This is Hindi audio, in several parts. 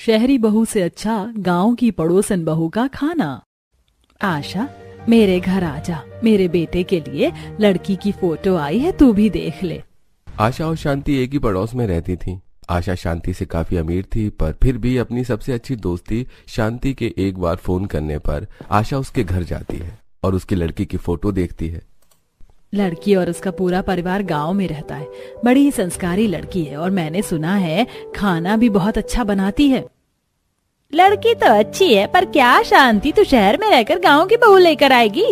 शहरी बहू से अच्छा गांव की पड़ोसन बहू का खाना। आशा, मेरे घर आजा, मेरे बेटे के लिए लड़की की फोटो आई है, तू भी देख ले। आशा और शांति एक ही पड़ोस में रहती थीं। आशा शांति से काफी अमीर थी, पर फिर भी अपनी सबसे अच्छी दोस्ती शांति के एक बार फोन करने पर आशा उसके घर जाती है और उसकी लड़की की फोटो देखती है। लड़की और उसका पूरा परिवार गांव में रहता है। बड़ी ही संस्कारी लड़की है और मैंने सुना है खाना भी बहुत अच्छा बनाती है। लड़की तो अच्छी है, पर क्या शांति तू शहर में रहकर गांव की बहू लेकर आएगी?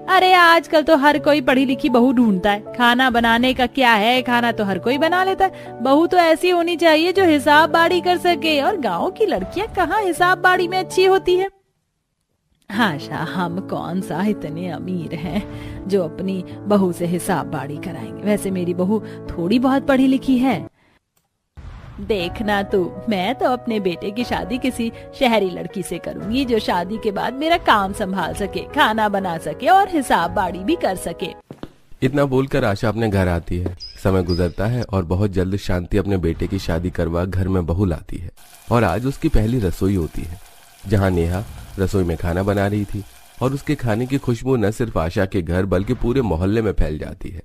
अरे आजकल तो हर कोई पढ़ी लिखी बहू ढूंढता है। खाना बनाने का क्या है, खाना तो हर कोई बना लेता है। बहू तो ऐसी होनी चाहिए जो हिसाब बाड़ी कर सके, और गांव की लड़कियां कहाँ हिसाब बाड़ी में अच्छी होती है। आशा, हम कौन सा इतने अमीर हैं जो अपनी बहू से हिसाब बाड़ी कराएंगे। वैसे मेरी बहू थोड़ी बहुत पढ़ी लिखी है। देखना तू, मैं तो अपने बेटे की शादी किसी शहरी लड़की से करूंगी जो शादी के बाद मेरा काम संभाल सके, खाना बना सके और हिसाब बाड़ी भी कर सके। इतना बोलकर आशा अपने घर आती है। समय गुजरता है और बहुत जल्द शांति अपने बेटे की शादी करवा घर में बहू लाती है। और आज उसकी पहली रसोई होती है, जहाँ नेहा रसोई में खाना बना रही थी और उसके खाने की खुशबू न सिर्फ आशा के घर बल्कि पूरे मोहल्ले में फैल जाती है।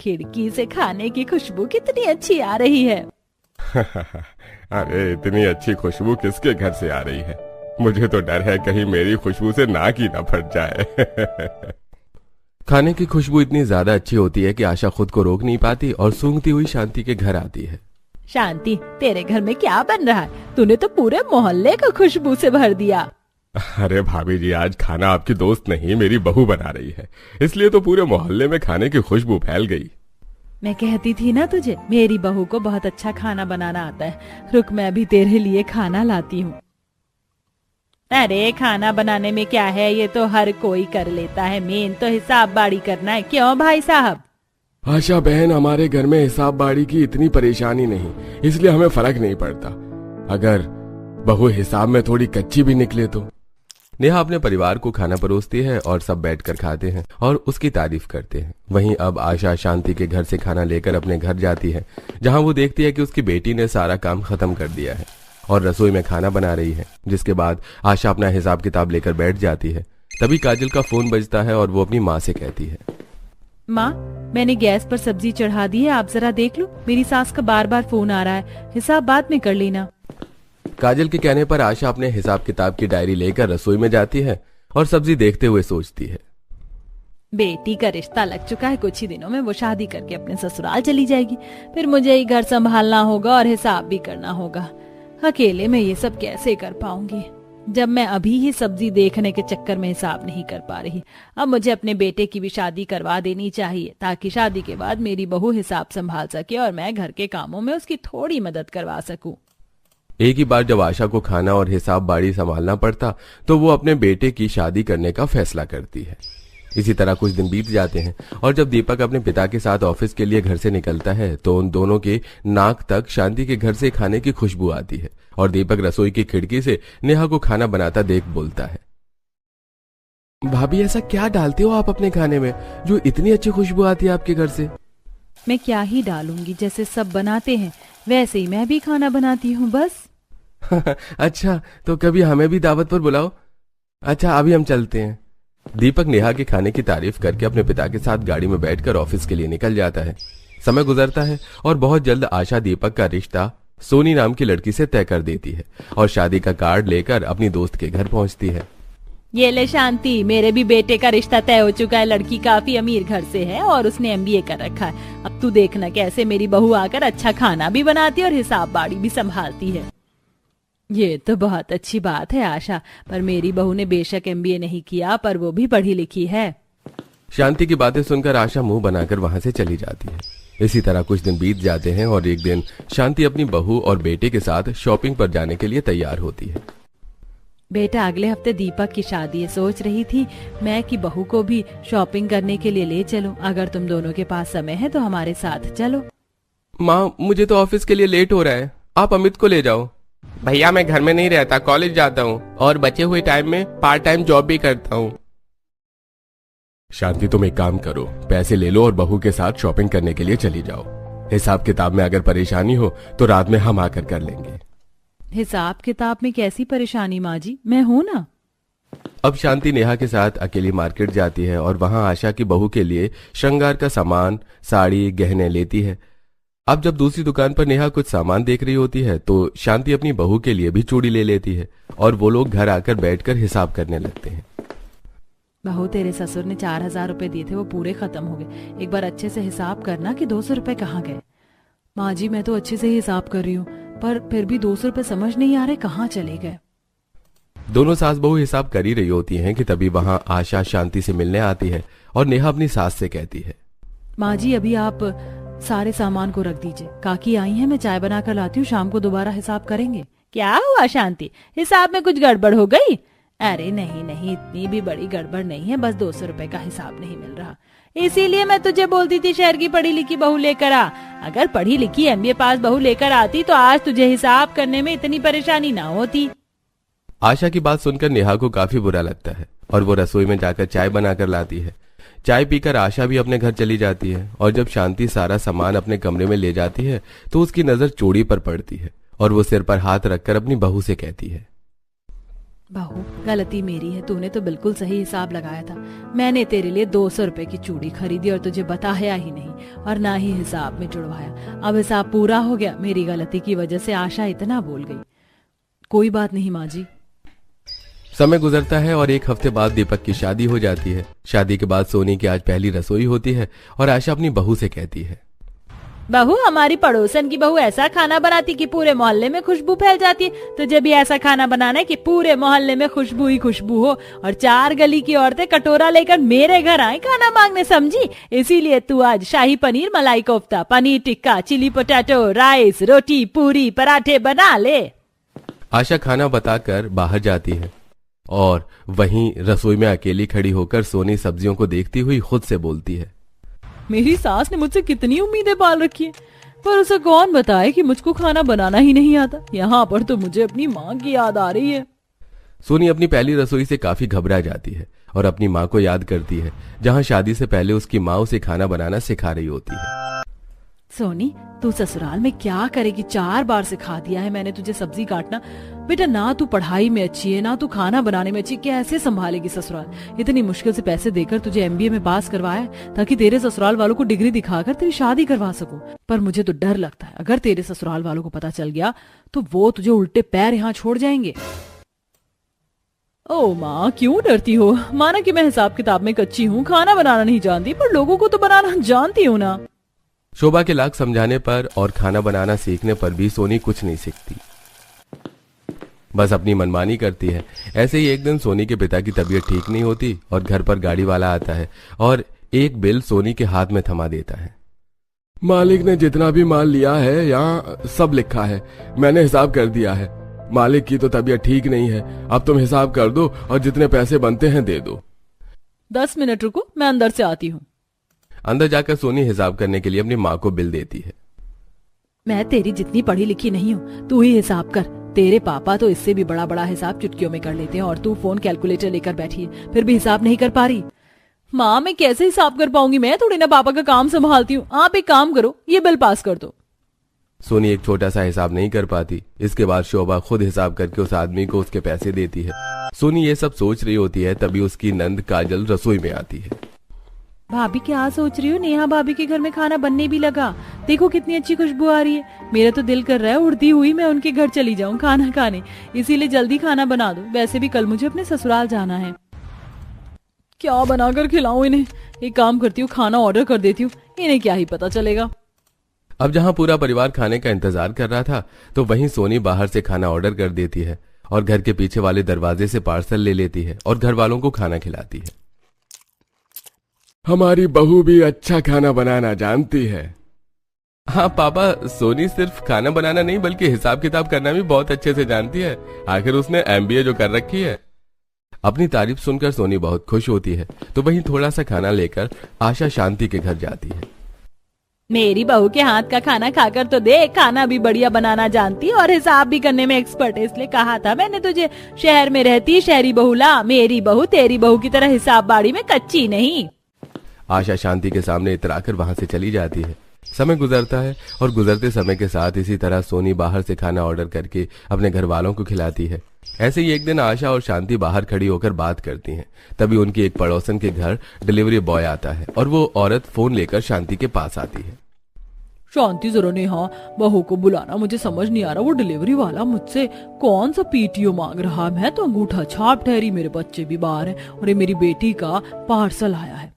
खिड़की से खाने की खुशबू कितनी अच्छी आ रही है। अरे इतनी अच्छी खुशबू किसके घर से आ रही है? मुझे तो डर है कहीं मेरी खुशबू से नाक ही ना फट जाए। खाने की खुशबू इतनी ज्यादा अच्छी होती है कि आशा खुद को रोक नहीं पाती और सूंघती हुई शांति के घर आती है। शांति, तेरे घर में क्या बन रहा है? तूने तो पूरे मोहल्ले को खुशबू से भर दिया। अरे भाभी जी, आज खाना आपकी दोस्त नहीं मेरी बहू बना रही है, इसलिए तो पूरे मोहल्ले में खाने की खुशबू फैल गई। मैं कहती थी ना तुझे, मेरी बहू को बहुत अच्छा खाना बनाना आता है। रुक, मैं अभी तेरे लिए खाना लाती हूँ। अरे खाना बनाने में क्या है, ये तो हर कोई कर लेता है। मेन तो हिसाब बाड़ी करना है, क्यों भाई साहब? आशा बहन, हमारे घर में हिसाब बाड़ी की इतनी परेशानी नहीं, इसलिए हमें फर्क नहीं पड़ता अगर बहू हिसाब में थोड़ी कच्ची भी निकले तो। नेहा अपने परिवार को खाना परोसती है और सब बैठकर खाते हैं और उसकी तारीफ करते हैं। वहीं अब आशा शांति के घर से खाना लेकर अपने घर जाती है, जहां वो देखती है कि उसकी बेटी ने सारा काम खत्म कर दिया है और रसोई में खाना बना रही है। जिसके बाद आशा अपना हिसाब किताब लेकर बैठ जाती है। तभी काजल का फोन बजता है और वो अपनी माँ से कहती है, माँ, मैंने गैस पर सब्जी चढ़ा दी है, आप जरा देख लो। मेरी सास का बार बार फोन आ रहा है, हिसाब बाद में कर लेना। काजल के कहने पर आशा अपने हिसाब किताब की डायरी लेकर रसोई में जाती है और सब्जी देखते हुए सोचती है, बेटी का रिश्ता लग चुका है, कुछ ही दिनों में वो शादी करके अपने ससुराल चली जाएगी। फिर मुझे ही घर संभालना होगा और हिसाब भी करना होगा। अकेले में ये सब कैसे कर पाऊंगी, जब मैं अभी ही सब्जी देखने के चक्कर में हिसाब नहीं कर पा रही। अब मुझे अपने बेटे की भी शादी करवा देनी चाहिए, ताकि शादी के बाद मेरी बहू हिसाब संभाल सके और मैं घर के कामों में उसकी थोड़ी मदद करवा सकूं। एक ही बार जब आशा को खाना और हिसाब बाड़ी संभालना पड़ता तो वो अपने बेटे की शादी करने का फैसला करती है। इसी तरह कुछ दिन बीत जाते हैं और जब दीपक अपने पिता के साथ ऑफिस के लिए घर से निकलता है तो उन दोनों के नाक तक शांति के घर से खाने की खुशबू आती है और दीपक रसोई की खिड़की से नेहा को खाना बनाता देख बोलता है, भाभी ऐसा क्या डालते हो आप अपने खाने में जो इतनी अच्छी खुशबू आती है आपके घर से? मैं क्या ही डालूंगी, जैसे सब बनाते हैं वैसे ही मैं भी खाना बनाती हूँ बस। अच्छा, तो कभी हमें भी दावत पर बुलाओ। अच्छा, अभी हम चलते हैं। दीपक नेहा के खाने की तारीफ करके अपने पिता के साथ गाड़ी में बैठकर ऑफिस के लिए निकल जाता है। समय गुजरता है और बहुत जल्द आशा दीपक का रिश्ता सोनी नाम की लड़की से तय कर देती है और शादी का कार्ड लेकर अपनी दोस्त के घर पहुंचती है। ये ले शांति, मेरे भी बेटे का रिश्ता तय हो चुका है। लड़की काफी अमीर घर से है और उसने MBA कर रखा है। अब तू देखना कैसे मेरी बहू आकर अच्छा खाना भी बनाती है और हिसाब बाड़ी भी संभालती है। ये तो बहुत अच्छी बात है आशा, पर मेरी बहू ने बेशक MBA नहीं किया, पर वो भी पढ़ी लिखी है। शांति की बातें सुनकर आशा मुंह बनाकर वहां से चली जाती है। इसी तरह कुछ दिन बीत जाते हैं और एक दिन शांति अपनी बहू और बेटे के साथ शॉपिंग पर जाने के लिए तैयार होती है। बेटा, अगले हफ्ते दीपक की शादी है, सोच रही थी मैं कि बहू को भी शॉपिंग करने के लिए ले चलूं। अगर तुम दोनों के पास समय है तो हमारे साथ चलो। माँ, मुझे तो ऑफिस के लिए लेट हो रहा है, आप अमित को ले जाओ। भैया, मैं घर में नहीं रहता, कॉलेज जाता हूँ और बचे हुए टाइम में पार्ट टाइम जॉब भी करता हूँ। शांति, तुम एक काम करो, पैसे ले लो और बहू के साथ शॉपिंग करने के लिए चली जाओ। हिसाब किताब में अगर परेशानी हो तो रात में हम आकर कर लेंगे। हिसाब किताब में कैसी परेशानी माँ जी, मैं हूं ना। अब शांति नेहा के साथ अकेली मार्केट जाती है और वहां आशा की बहू के लिए श्रृंगार का सामान, साड़ी, गहने लेती है। अब जब दूसरी दुकान पर नेहा कुछ सामान देख रही होती है तो शांति अपनी बहू के लिए भी चूड़ी ले लेती है और वो लोग घर आकर बैठकर हिसाब करने लगते हैं। बहू, तेरे ससुर ने 4,000 रुपए दिए थे, वो पूरे खत्म हो गए। एक बार अच्छे से हिसाब करना कि 200 रुपए कहाँ गए। माँ जी, मैं तो अच्छे से ही हिसाब कर रही हूँ, पर फिर भी 200 रुपए समझ नहीं आ रहे कहाँ चले गए। दोनों सास बहू हिसाब कर ही रही होती हैं कि तभी वहां आशा शांति से मिलने आती है और नेहा अपनी सास से कहती है, माँ जी, अभी आप सारे सामान को रख दीजिए, काकी आई हैं, मैं चाय बना कर लाती हूँ, शाम को दोबारा हिसाब करेंगे। क्या हुआ शांति, हिसाब में कुछ गड़बड़ हो गई? अरे नहीं नहीं, इतनी भी बड़ी गड़बड़ नहीं है, बस 200 रुपए का हिसाब नहीं मिल रहा, इसीलिए मैं तुझे बोलती थी शहर की पढ़ी लिखी बहू लेकर आ। अगर पढ़ी लिखी MBA पास बहू लेकर आती तो आज तुझे हिसाब करने में इतनी परेशानी ना होती। आशा की बात सुनकर नेहा को काफी बुरा लगता है और वो रसोई में जाकर चाय बनाकर लाती है। चाय पीकर आशा भी अपने घर चली जाती है और जब शांति सारा सामान अपने कमरे में ले जाती है तो उसकी नजर चूड़ी पर पड़ती है और वो सिर पर हाथ रखकर अपनी बहू से कहती है, बहू, गलती मेरी है, तूने तो बिल्कुल सही हिसाब लगाया था। मैंने तेरे लिए 200 रुपए की चूड़ी खरीदी और तुझे बताया ही नहीं और ना ही हिसाब में जुड़वाया। अब हिसाब पूरा हो गया, मेरी गलती की वजह से आशा इतना बोल गई। कोई बात नहीं माँ जी। समय गुजरता है और 1 हफ्ते बाद दीपक की शादी हो जाती है। शादी के बाद सोनी की आज पहली रसोई होती है और आशा अपनी बहू से कहती है, बहू, हमारी पड़ोसन की बहू ऐसा खाना बनाती कि पूरे मोहल्ले में खुशबू फैल जाती है। तुझे भी ऐसा खाना बनाना है कि पूरे मोहल्ले में खुशबू ही खुशबू हो और 4 गली की औरतें कटोरा लेकर मेरे घर आए खाना मांगने, समझी? इसीलिए तू आज shahi paneer, malai kofta, paneer tikka, chilli potato, rice, रोटी, पूरी, पराठे बना ले। आशा खाना बताकर बाहर जाती है और वहीं रसोई में अकेली खड़ी होकर सोनी सब्जियों को देखती हुई खुद से बोलती है, मेरी सास ने मुझसे कितनी उम्मीदें पाल रखी है, पर उसे कौन बताए कि मुझको खाना बनाना ही नहीं आता। यहाँ पर तो मुझे अपनी माँ की याद आ रही है। सोनी अपनी पहली रसोई से काफी घबरा जाती है और अपनी माँ को याद करती है, जहाँ शादी से पहले उसकी माँ उसे खाना बनाना सिखा रही होती है। सोनी, तू ससुराल में क्या करेगी? 4 बार सिखा दिया है मैंने तुझे सब्जी काटना। बेटा, ना तू पढ़ाई में अच्छी है, ना तू खाना बनाने में अच्छी, कैसे संभालेगी ससुराल? इतनी मुश्किल से पैसे देकर तुझे MBA में पास करवाया ताकि तेरे ससुराल वालों को डिग्री दिखाकर तेरी शादी करवा सकूं। पर मुझे तो डर लगता है, अगर तेरे ससुराल वालों को पता चल गया तो वो तुझे उल्टे पैर यहाँ छोड़ जाएंगे। ओ माँ, क्यों डरती हो? माना कि मैं हिसाब किताब में कच्ची हूँ, खाना बनाना नहीं जानती, पर लोगों को तो बनाना जानती हूँ ना। शोभा के लाख समझाने पर और खाना बनाना सीखने पर भी सोनी कुछ नहीं सीखती, बस अपनी मनमानी करती है। ऐसे ही एक दिन सोनी के पिता की तबीयत ठीक नहीं होती और घर पर गाड़ी वाला आता है और एक बिल सोनी के हाथ में थमा देता है। मालिक ने जितना भी माल लिया है यहाँ सब लिखा है, मैंने हिसाब कर दिया है। मालिक की तो तबीयत ठीक नहीं है, अब तुम हिसाब कर दो और जितने पैसे बनते हैं दे दो। 10 मिनट रुको, मैं अंदर से आती हूँ। अंदर जाकर सोनी हिसाब करने के लिए अपनी माँ को बिल देती है। मैं तेरी जितनी पढ़ी लिखी नहीं हूँ, तू ही हिसाब कर। तेरे पापा तो इससे भी बड़ा बड़ा हिसाब चुटकियों में कर लेते हैं और तू फोन कैलकुलेटर लेकर बैठी है, फिर भी हिसाब नहीं कर पा रही। माँ, मैं कैसे हिसाब कर पाऊंगी? मैं थोड़ी ना पापा का काम संभालती हूँ। आप एक काम करो, ये बिल पास कर दो। सोनी एक छोटा सा हिसाब नहीं कर पाती। इसके बाद शोभा खुद हिसाब करके उस आदमी को उसके पैसे देती है। सोनी ये सब सोच रही होती है, तभी उसकी नंद काजल रसोई में आती है। भाभी, क्या सोच रही हो? नेहा भाभी के घर में खाना बनने भी लगा, देखो कितनी अच्छी खुशबू आ रही है। मेरा तो दिल कर रहा है उड़ती हुई मैं उनके घर चली जाऊं खाना खाने, इसीलिए जल्दी खाना बना दो। वैसे भी कल मुझे अपने ससुराल जाना है। क्या बनाकर खिलाऊं इन्हें? एक काम करती हूँ, खाना ऑर्डर कर देती हूँ, इन्हें क्या ही पता चलेगा। अब जहाँ पूरा परिवार खाने का इंतजार कर रहा था तो वहीं सोनी बाहर से खाना ऑर्डर कर देती है और घर के पीछे वाले दरवाजे से पार्सल ले लेती है और घर वालों को खाना खिलाती है। हमारी बहू भी अच्छा खाना बनाना जानती है। हाँ पापा, सोनी सिर्फ खाना बनाना नहीं बल्कि हिसाब किताब करना भी बहुत अच्छे से जानती है। आखिर उसने MBA जो कर रखी है। अपनी तारीफ सुनकर सोनी बहुत खुश होती है तो वहीं थोड़ा सा खाना लेकर आशा शांति के घर जाती है। मेरी बहू के हाथ का खाना खाकर तो देख, खाना भी बढ़िया बनाना जानती और हिसाब भी करने में एक्सपर्ट है। इसलिए कहा था मैंने तुझे, शहर में रहती शहरी बहू ला, मेरी बहू तेरी बहू की तरह हिसाब बाड़ी में कच्ची नहीं। आशा शांति के सामने इतराकर वहां से चली जाती है, समय गुजरता है और गुजरते समय के साथ इसी तरह सोनी बाहर से खाना ऑर्डर करके अपने घर वालों को खिलाती है। ऐसे ही एक दिन आशा और शांति बाहर खड़ी होकर बात करती हैं। तभी उनकी एक पड़ोसन के घर डिलीवरी बॉय आता है और वो औरत फोन लेकर शांति के पास आती है। शांति जरा नेहा, बहू को बुलाना, मुझे समझ नहीं आ रहा वो डिलीवरी वाला मुझसे कौन सा पीटीओ मांग रहा है। मैं तो अंगूठा छाप ठहरी, मेरे बच्चे भी बाहर हैं और ये मेरी बेटी का पार्सल आया है।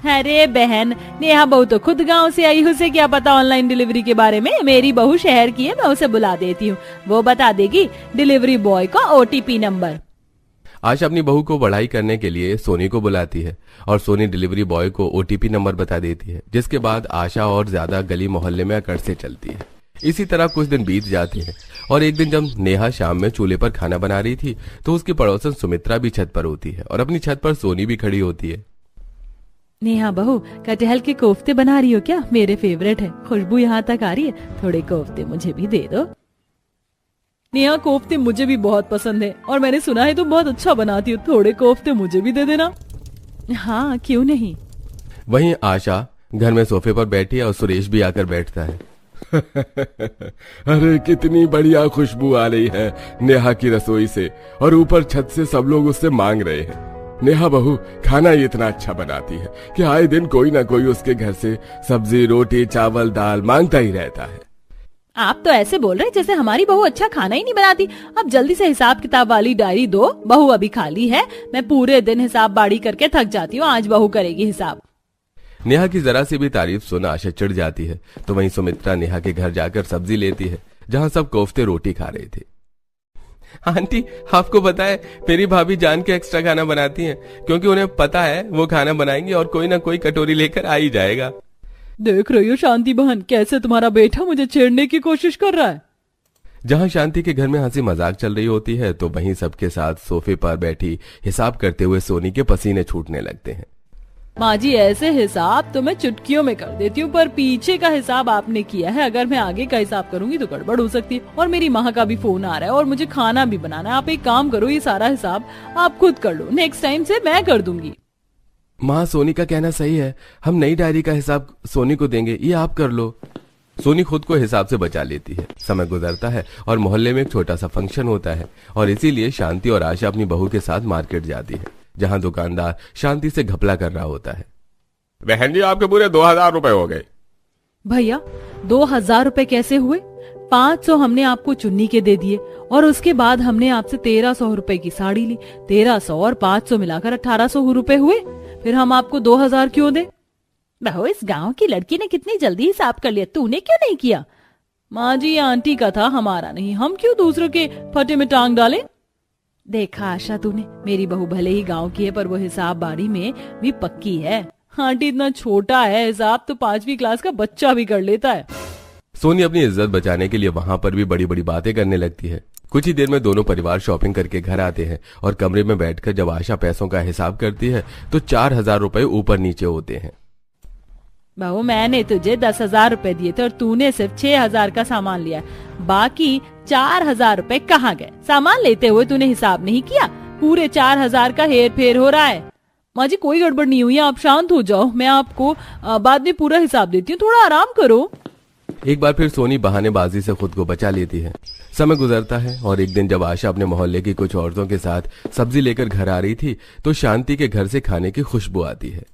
अरे बहन, नेहा बहू तो खुद गांव से आई, उसे क्या पता ऑनलाइन डिलीवरी के बारे में। मेरी बहू शहर की है, मैं उसे बुला देती हूँ, वो बता देगी डिलीवरी बॉय का ओटीपी नंबर। आशा अपनी बहू को बढ़ाई करने के लिए सोनी को बुलाती है और सोनी डिलीवरी बॉय को ओटीपी नंबर बता देती है, जिसके बाद आशा और ज्यादा गली मोहल्ले में अकड़ से चलती है। इसी तरह कुछ दिन बीत जाते हैं और एक दिन जब नेहा शाम में चूल्हे पर खाना बना रही थी तो उसकी पड़ोसन सुमित्रा भी छत पर होती है और अपनी छत पर सोनी भी खड़ी होती है। नेहा बहू, कटहल के कोफ्ते बना रही हो क्या? मेरे फेवरेट है, खुशबू यहाँ तक आ रही है, थोड़े कोफ्ते मुझे भी दे दो। नेहा, कोफ्ते मुझे भी बहुत पसंद है और मैंने सुना है तुम बहुत अच्छा बनाती हो, थोड़े कोफ्ते मुझे भी दे देना। हाँ, क्यों नहीं। वहीं आशा घर में सोफे पर बैठी है और सुरेश भी आकर बैठता है। अरे कितनी बढ़िया खुशबू आ रही है नेहा की रसोई से और ऊपर छत से सब लोग उससे मांग रहे हैं। नेहा बहू खाना इतना अच्छा बनाती है कि आए दिन कोई ना कोई उसके घर से सब्जी, रोटी, चावल, दाल मांगता ही रहता है। आप तो ऐसे बोल रहे हैं जैसे हमारी बहू अच्छा खाना ही नहीं बनाती। अब जल्दी से हिसाब किताब वाली डायरी दो, बहू अभी खाली है, मैं पूरे दिन हिसाब बाड़ी करके थक जाती हूँ, आज बहू करेगी हिसाब। नेहा की जरा सी भी तारीफ सुन आशा चिढ़ जाती है तो वहीं सुमित्रा नेहा के घर जाकर सब्जी लेती है जहाँ सब कोफ्ते रोटी खा रहे थे। आंटी, आपको पता है मेरी भाभी जान के एक्स्ट्रा खाना बनाती हैं क्योंकि उन्हें पता है वो खाना बनाएंगी और कोई ना कोई कटोरी लेकर आ ही जाएगा। देख रही हो शांति बहन, कैसे तुम्हारा बेटा मुझे छेड़ने की कोशिश कर रहा है। जहां शांति के घर में हंसी मजाक चल रही होती है तो वहीं सबके साथ सोफे पर बैठी हिसाब करते हुए सोनी के पसीने छूटने लगते हैं। माँ जी, ऐसे हिसाब तो मैं चुटकियों में कर देती हूँ, पर पीछे का हिसाब आपने किया है, अगर मैं आगे का हिसाब करूंगी तो गड़बड़ हो सकती है। और मेरी माँ का भी फोन आ रहा है और मुझे खाना भी बनाना है। आप एक काम करो, ये सारा हिसाब आप खुद कर लो, नेक्स्ट टाइम से मैं कर दूंगी। माँ, सोनी का कहना सही है, हम नई डायरी का हिसाब सोनी को देंगे, ये आप कर लो। सोनी खुद को हिसाब से बचा लेती है। समय गुजरता है और मोहल्ले में एक छोटा सा फंक्शन होता है और इसीलिए शांति और आशा अपनी बहू के साथ मार्केट जाती है जहां दुकानदार शांति से घपला कर रहा होता है। बहन जी, आपके पूरे 2000 रुपए हो गए। भैया, 2000 रुपए कैसे हुए? 500 हमने आपको चुन्नी के दे दिए और उसके बाद हमने आपसे 1300 रुपए की साड़ी ली। 1300 और 500 मिलाकर 1800 रुपए हुए, फिर हम आपको 2000 क्यों दे? बहू, इस गांव की लड़की ने कितनी जल्दी हिसाब कर लिया, तूने क्यों नहीं किया? माँ जी, आंटी का था, हमारा नहीं, हम क्यों दूसरों के फटे में टांग डालें? देखा आशा, तूने, मेरी बहू भले ही गांव की है पर वो हिसाब बाड़ी में भी पक्की है। आंटी इतना छोटा है, हिसाब तो 5वीं क्लास का बच्चा भी कर लेता है। सोनी अपनी इज्जत बचाने के लिए वहां पर भी बड़ी बड़ी बातें करने लगती है। कुछ ही देर में दोनों परिवार शॉपिंग करके घर आते हैं और कमरे में बैठकर जब आशा पैसों का हिसाब करती है तो 4000 रुपए ऊपर नीचे होते हैं। बहू, मैंने तुझे 10,000 रुपए दिए थे और तूने सिर्फ 6,000 का सामान लिया, बाकी 4,000 रुपए कहाँ गए? सामान लेते हुए तूने हिसाब नहीं किया, पूरे 4,000 का हेर फेर हो रहा है। माँ जी, कोई गड़बड़ नहीं हुई, आप शांत हो जाओ, मैं आपको बाद में पूरा हिसाब देती हूँ, थोड़ा आराम करो। एक बार फिर सोनी बहानेबाजी से खुद को बचा लेती है। समय गुजरता है और एक दिन जब आशा अपने मोहल्ले की कुछ औरतों के साथ सब्जी लेकर घर आ रही थी तो शांति के घर से खाने की खुशबू आती है।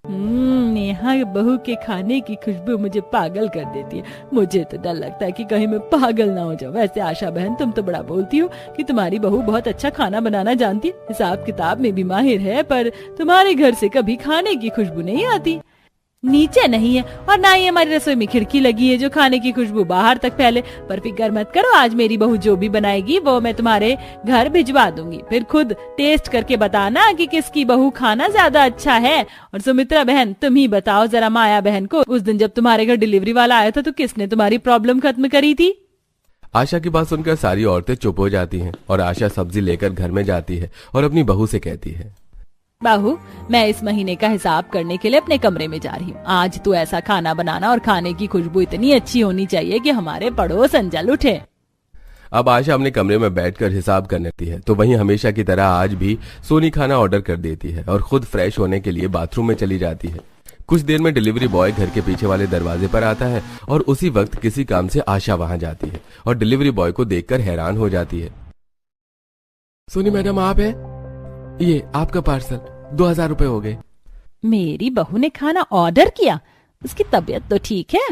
नेहा बहू के खाने की खुशबू मुझे पागल कर देती है। मुझे तो डर लगता है कि कहीं मैं पागल ना हो जाऊं। वैसे आशा बहन, तुम तो बड़ा बोलती हो कि तुम्हारी बहू बहुत अच्छा खाना बनाना जानती है, हिसाब किताब में भी माहिर है, पर तुम्हारे घर से कभी खाने की खुशबू नहीं आती। नीचे नहीं है और ना ही हमारी रसोई में खिड़की लगी है जो खाने की खुशबू बाहर तक फैले। पर फिक्र मत करो, आज मेरी बहू जो भी बनाएगी वो मैं तुम्हारे घर भिजवा दूंगी, फिर खुद टेस्ट करके बताना कि किसकी बहू खाना ज्यादा अच्छा है। और सुमित्रा बहन, तुम ही बताओ जरा माया बहन को, उस दिन जब तुम्हारे घर डिलीवरी वाला आया था तो किसने तुम्हारी प्रॉब्लम खत्म करी थी? आशा की बात सुनकर सारी औरतें चुप हो जाती हैं और आशा सब्जी लेकर घर में जाती है और अपनी बहू से कहती है, बहू, मैं इस महीने का हिसाब करने के लिए अपने कमरे में जा रही हूँ। आज तू ऐसा खाना बनाना और खाने की खुशबू इतनी अच्छी होनी चाहिए कि हमारे पड़ोसन जल उठे। अब आशा अपने कमरे में बैठकर हिसाब करने लगती है तो वहीं हमेशा की तरह आज भी सोनी खाना ऑर्डर कर देती है और खुद फ्रेश होने के लिए बाथरूम में चली जाती है। कुछ देर में डिलीवरी बॉय घर के पीछे वाले दरवाजे पर आता है और उसी वक्त किसी काम से आशा वहां जाती है और डिलीवरी बॉय को देखकर हैरान हो जाती है। सोनी मैडम आप है? ये आपका पार्सल, 2000 रुपए हो गए। मेरी बहू ने खाना ऑर्डर किया? उसकी तबीयत तो ठीक है।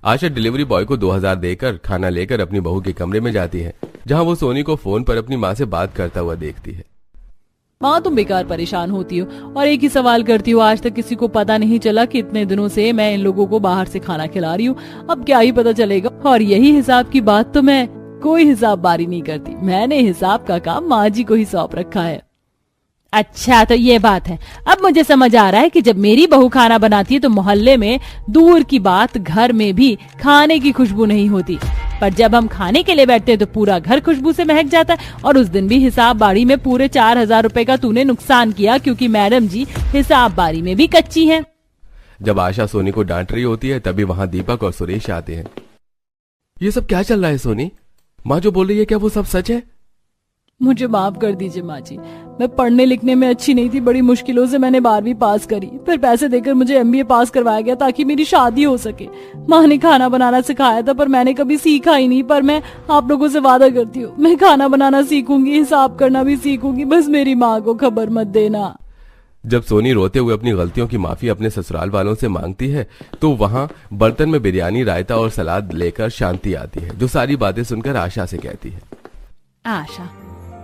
आशा डिलीवरी बॉय को 2000 देकर खाना लेकर अपनी बहू के कमरे में जाती है, जहां वो सोनी को फोन पर अपनी माँ से बात करता हुआ देखती है। माँ, तुम बेकार परेशान होती हो और एक ही सवाल करती हो। आज तक किसी को पता नहीं चला कि इतने दिनों से मैं इन लोगों को बाहर से खाना खिला रही हूँ। अब क्या ही पता चलेगा। और यही हिसाब की बात तो मैं कोई हिसाब बारी नहीं करती। मैंने हिसाब का काम माँ जी को ही सौंप रखा है। अच्छा, तो ये बात है। अब मुझे समझ आ रहा है कि जब मेरी बहू खाना बनाती है तो मोहल्ले में दूर की बात घर में भी खाने की खुशबू नहीं होती, पर जब हम खाने के लिए बैठते हैं तो पूरा घर खुशबू से महक जाता है। और उस दिन भी हिसाब बारी में पूरे 4000 रुपए का तूने नुकसान किया, क्योंकि मैडम जी हिसाब बारी में भी कच्ची हैं। जब आशा सोनी को डांट रही होती है तभी वहां दीपक और सुरेश आते हैं। ये सब क्या चल रहा है सोनी? माँ जो बोल रही है क्या वो सब सच है? मुझे माफ कर दीजिए माँ जी, मैं पढ़ने लिखने में अच्छी नहीं थी। बड़ी मुश्किलों से मैंने 12वीं पास करी, फिर पैसे देकर मुझे MBA पास करवाया गया ताकि मेरी शादी हो सके। माँ ने खाना बनाना सिखाया था पर मैंने कभी सीखा ही नहीं। पर मैं आप लोगों से वादा करती हूँ, मैं खाना बनाना सीखूंगी, हिसाब करना भी सीखूंगी। बस मेरी माँ को खबर मत देना। जब सोनी रोते हुए अपनी गलतियों की माफी अपने ससुराल वालों से मांगती है तो वहां बर्तन में बिरयानी, रायता और सलाद लेकर शांति आती है, जो सारी बातें सुनकर आशा से कहती है। आशा,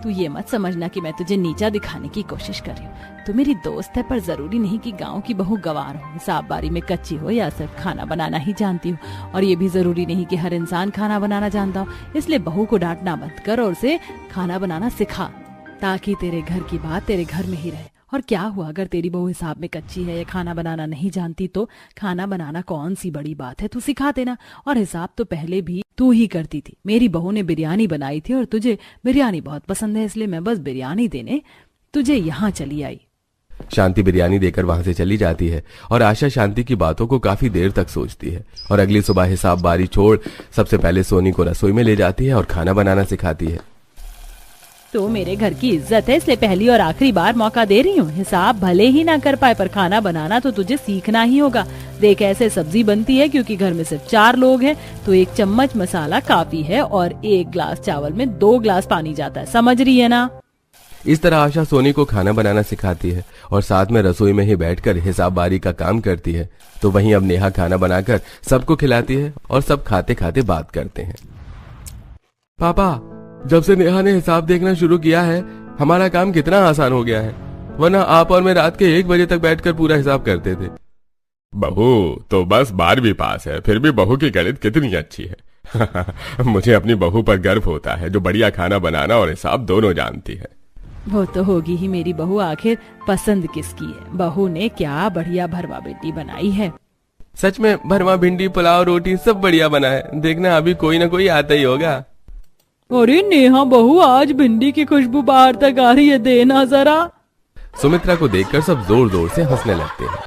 तू ये मत समझना कि मैं तुझे नीचा दिखाने की कोशिश कर रही हूँ। तू मेरी दोस्त है, पर जरूरी नहीं कि गांव की बहू गंवार हो, हिसाब बारी में कच्ची हो या सिर्फ खाना बनाना ही जानती हो। और ये भी जरूरी नहीं कि हर इंसान खाना बनाना जानता हो। इसलिए बहू को डांटना बंद कर और उसे खाना बनाना सिखा, ताकि तेरे घर की बात तेरे घर में ही रहे। और क्या हुआ अगर तेरी बहू हिसाब में कच्ची है या खाना बनाना नहीं जानती, तो खाना बनाना कौन सी बड़ी बात है, तू सिखा देना। और हिसाब तो पहले भी तू ही करती थी। मेरी बहू ने बिरयानी बनाई थी और तुझे बिरयानी बहुत पसंद है, इसलिए मैं बस बिरयानी देने तुझे यहाँ चली आई। शांति बिरयानी देकर वहां से चली जाती है और आशा शांति की बातों को काफी देर तक सोचती है। और अगली सुबह हिसाब बारी छोड़ सबसे पहले सोनी को रसोई में ले जाती है और खाना बनाना सिखाती है। तो मेरे घर की इज्जत है, इसलिए पहली और आखिरी बार मौका दे रही हूँ। हिसाब भले ही ना कर पाए, पर खाना बनाना तो तुझे सीखना ही होगा। देख, ऐसे सब्जी बनती है क्योंकि घर में सिर्फ 4 लोग हैं, तो 1 चम्मच मसाला काफी है और 1 ग्लास चावल में 2 ग्लास पानी जाता है। समझ रही है ना? इस तरह आशा सोनी को खाना बनाना सिखाती है और साथ में रसोई में ही बैठकर हिसाब बारी का काम करती है। तो वहीं अब नेहा खाना बनाकर सबको खिलाती है और सब खाते खाते बात करते हैं। पापा, जब से नेहा ने हिसाब देखना शुरू किया है हमारा काम कितना आसान हो गया है, वरना आप और मैं रात के 1 बजे तक बैठकर पूरा हिसाब करते थे। बहू तो बस 12वीं पास है, फिर भी बहू की गणित कितनी अच्छी है। मुझे अपनी बहू पर गर्व होता है, जो बढ़िया खाना बनाना और हिसाब दोनों जानती है। वो तो होगी ही मेरी बहू, आखिर पसंद किसकी है। बहू ने क्या बढ़िया भरवा भिंडी बनाई है। सच में भरवा भिंडी, पुलाव, रोटी सब बढ़िया बना है। देखना अभी कोई ना कोई आता ही होगा। अरे नेहा बहू, आज भिंडी की खुशबू बाहर तक आ रही है, देना जरा। सुमित्रा को देखकर सब जोर जोर से हंसने लगते हैं।